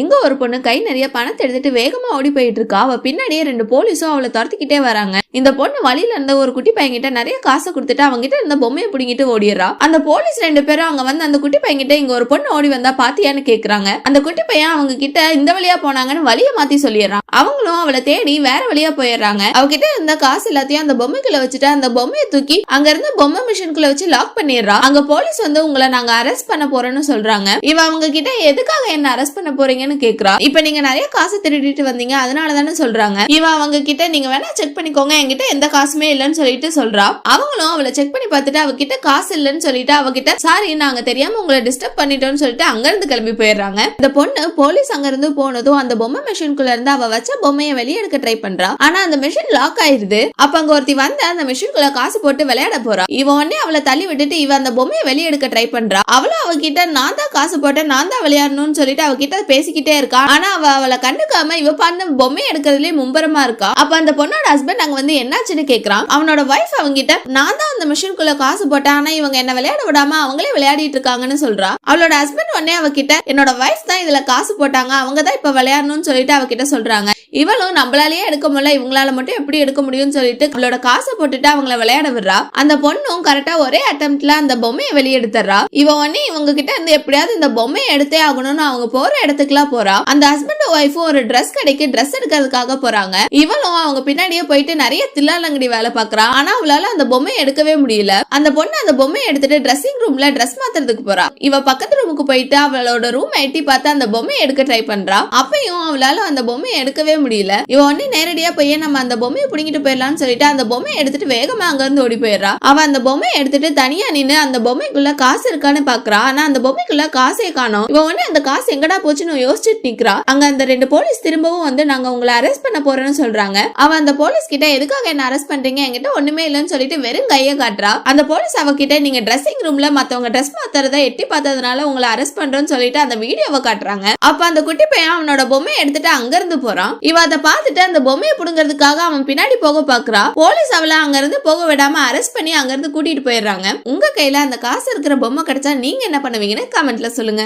இங்க ஒரு பொண்ணு கை நிறைய பணத்தை எடுத்துட்டு வேகமா ஓடி போயிட்டு இருக்கா. அவ பின்னாடியே 2 போலீஸும் அவளை துரத்திக்கிட்டே வராங்க. இந்த பொண்ணு வழியில இருந்த ஒரு குட்டி பையன்கிட்ட நிறைய காசை கொடுத்துட்டு அவங்க கிட்ட இருந்த பொம்மையை பிடிங்கிட்டு ஓடிடுறா. அந்த போலீஸ் 2 பேரும் அங்க வந்து அந்த குட்டி பையன்கிட்ட இங்க ஒரு பொண்ணு ஓடி வந்தா பாத்தியான்னு கேக்குறாங்க. அந்த குட்டி பையன் அவங்க கிட்ட இந்த வழியா போனாங்கன்னு வழிய மாத்தி சொல்லிடுறான். அவங்களும் அவளை தேடி வேற வழியா போயிடுறாங்க. அவகிட்ட இருந்த காசு எல்லாத்தையும் அந்த பொம்மைக்குள்ள வச்சுட்டு அந்த பொம்மையை தூக்கி அங்க இருந்து பொம்மை மிஷினுக்குள்ள வச்சு லாக் பண்ணிடுறா. அங்க போலீஸ் வந்து உங்களை நாங்க அரெஸ்ட் பண்ண போறோம்னு சொல்றாங்க. இவ அவங்க கிட்ட எதுக்காக என்ன அரெஸ்ட் பண்ண போறீங்கன்னு கேக்குறா. இப்ப நீங்க நிறைய காசு திருடிட்டு வந்தீங்க அதனாலதானே சொல்றாங்க. இவ அவங்க கிட்ட நீங்க வேணா செக் பண்ணிக்கோங்க என்கிட்ட எந்த காசுமே இல்லன்னு சொல்லிட்டு சொல்றா. அவங்களும் அவளை செக் பண்ணி பார்த்துட்டு அவகிட்ட காசு இல்லன்னு சொல்லிட்டு அவகிட்ட சாரி நாங்க தெரியாம உங்களை டிஸ்டர்ப் பண்ணிட்டோம்னு சொல்லிட்டு அங்க இருந்து கிளம்பி போயிடுறாங்க. இந்த பொண்ணு போலீஸ் அங்க இருந்து போனதும் அந்த பொம்மை மிஷினுக்குள்ள இருந்து அவ வச்ச பொம்மையை வெளியே எடுக்க ட்ரை பண்றா. ஆனா அந்த மிஷின் லாக் ஆயிருது. அப்ப அங்க ஒருத்தி வந்து அந்த மிஷினுக்குள்ள காசு போட்டு விளையாட போறா. இவ உடனே அவளை தள்ளி விட்டுட்டு இவ அந்த பொம்மையை வெளியே எடுக்க ட்ரை பண்றா. அவளும் அவகிட்ட நான் தான் காசு போட்டேன் நான் தான் விளையாடணும்னு சொல்லிட்டு அவகிட்ட பேசிக்கிட்டே இருக்கா. ஆனா அவளை கண்டுக்காம இவ பண்ண பொம்மையை எடுக்கிறதுலயே மும்பரமா இருக்கா. அப்ப அந்த பொண்ணோட ஹஸ்பண்ட் அங்க வந்து என்னாச்சுன்னு கேக்குறான். அவனோட வைஃப் அவங்கிட்ட நான் தான் அந்த மிஷினுக்குள்ள காசு போட்டேன் ஆனா இவங்க என்ன விளையாட விடாம அவங்களே விளையாடிட்டு இருக்காங்கன்னு சொல்றா. அவளோட ஹஸ்பண்ட் உடனே அவகிட்ட என்னோட வைஃப் தான் இதுல காசு போட்டாங்க அவங்க தான் இப்ப விளையாடணும்னு சொல்லிட்டு அவகிட்ட சொல்றாங்க. இவளும் நம்மளாலேயே எடுக்க முடியல இவங்களால மட்டும் எப்படி எடுக்க முடியும்னு சொல்லிட்டு அவளோட காசை போட்டுட்டு அவங்கள விளையாட விடுறா. அந்த பொண்ணும் கரெக்டா ஒரே அட்டம்ப்ட்ல அந்த பொம்மையை வெளியே எடுத்துறா. இவ உடனே இவங்க கிட்ட இருந்து எப்படியாவது இந்த பொம்மையை எடுத்தே ஆகணும்னு அவங்க போற இடத்துக்குலாம் போறா. அந்த ஹஸ்பண்ட் ஒய்ஃபும் ஒரு ட்ரெஸ் கடைக்கு ட்ரெஸ் எடுக்கிறதுக்காக போறாங்க. இவளும் அவங்க பின்னாடியே போயிட்டு நிறைய தில்லாலங்கடி வேலை பாக்குறா. ஆனா அவளால அந்த பொம்மையை எடுக்கவே முடியல. அந்த பொண்ணு அந்த பொம்மையை எடுத்துட்டு ட்ரெஸ்ஸிங் ரூம்ல ட்ரெஸ் மாத்துறதுக்கு போறா. இவ பக்கத்து ரூமுக்கு போயிட்டு அவளோட ரூம் எட்டி பார்த்து அந்த பொம்மையை எடுக்க ட்ரை பண்றா. அப்பயும் அவளால அந்த பொம்மையை எடுக்கவே முடியல. இவ உடனே நேரடியா போய் நம்ம அந்த பொம்மையை புடிங்கிட்டு போயிடலாம்னு சொல்லிட்டு அந்த பொம்மையை எடுத்துட்டு வேகமா அங்க இருந்து ஓடி போயிடுறா. அவ அந்த பொம்மையை எடுத்துட்டு தனியா நின்னு அந்த பொம்மைக்குள்ள காசு இருக்கான்னு பாக்குறா. ஆனா அந்த பொம்மைக்குள்ள காசே காணோம். இவ உடனே அந்த காசு எங்கடா போச்சுன்னு யோசிச்சுட்டு நிக்கிறா. அங்க அந்த 2 போலீஸ் திரும்பவும் வந்து நாங்க உங்களை அரெஸ்ட் பண்ண போறோம்னு சொல்றாங்க. அவ அந்த போலீஸ் கிட்ட எதுக்காக என்ன அரெஸ்ட் பண்றீங்க என்கிட்ட ஒண்ணுமே இல்லன்னு சொல்லிட்டு வெறும் கைய காட்டுறா. அந்த போலீஸ் அவகிட்ட நீங்க ட்ரெஸ்ஸிங் ரூம்ல மத்தவங்க ட்ரெஸ் மாத்துறத எட்டி பார்த்ததுனால உங்களை அரெஸ்ட் பண்றோம்னு சொல்லிட்டு அந்த வீடியோவை காட்டுறாங்க. அப்ப அந்த குட்டி பையன் அவனோட பொம்மையை எடுத்துட்டு அங்க இருந்து போறான். இவ அதை பார்த்துட்டு அந்த பொம்மையை புடுங்கிறதுக்காக அவன் பின்னாடி போக பாக்குறா. போலீஸ் அவளை அங்க இருந்து போக விடாம அரெஸ்ட் பண்ணி அங்க இருந்து கூட்டிட்டு போயிடுறாங்க. உங்க கையில அந்த காசு இருக்கிற பொம்மை கிடைச்சா நீங்க என்ன பண்ணுவீங்கன்னு கமெண்ட்ல சொல்லுங்க.